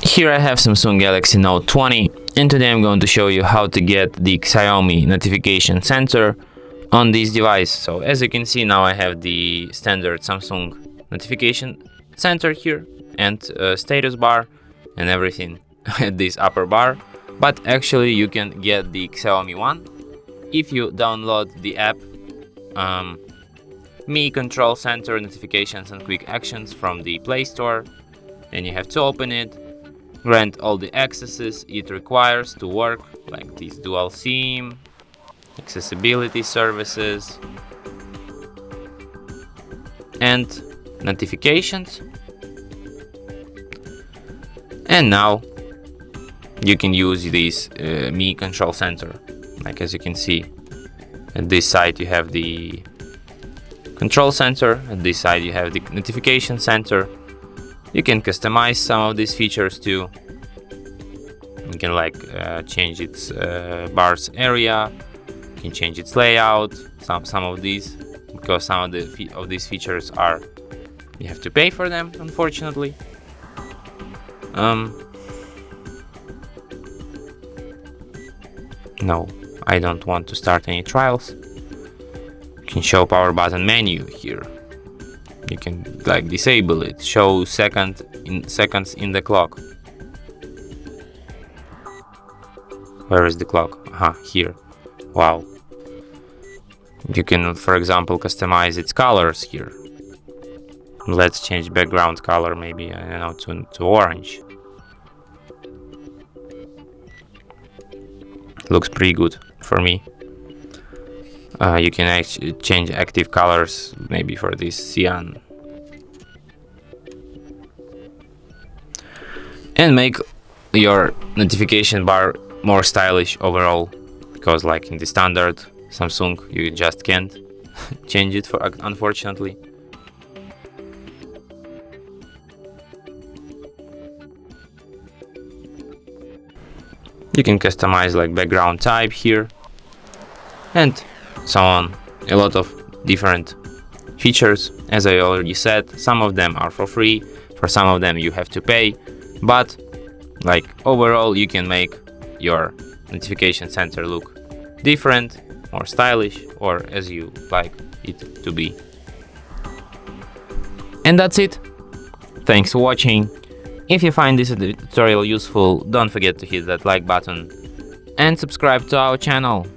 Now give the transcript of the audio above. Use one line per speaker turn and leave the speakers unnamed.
Here I have Samsung Galaxy Note 20, and today I'm going to show you how to get the Xiaomi notification center on this device. So as you can see, now I have the standard Samsung notification center here and status bar and everything at this upper bar, but actually you can get the Xiaomi one if you download the app Mi Control Center Notifications and Quick Actions from the Play Store. And you have to open it, grant all the accesses it requires to work, like this dual SIM, accessibility services, and notifications. And now you can use this Mi Control Center. Like as you can see, at this side you have the control center, at this side you have the notification center. You can customize some of these features too. You can change its bars area, you can change its layout, some of these, because some of these features are, you have to pay for them, unfortunately. No, I don't want to start any trials. You can show power button menu here. You can disable it, show seconds in the clock. Where is the clock? Here. Wow. You can, for example, customize its colors here. Let's change background color, maybe, I don't know, to orange. Looks pretty good for me. You can actually change active colors, maybe for this cyan. And make your notification bar more stylish overall, because like in the standard Samsung you just can't change it, unfortunately. You can customize background type here and so on. A lot of different features. As I already said, some of them are for free, for some of them you have to pay, but overall you can make your notification center look different, more stylish, or as you like it to be. And that's it. Thanks for watching. If you find this tutorial useful, don't forget to hit that like button and subscribe to our channel.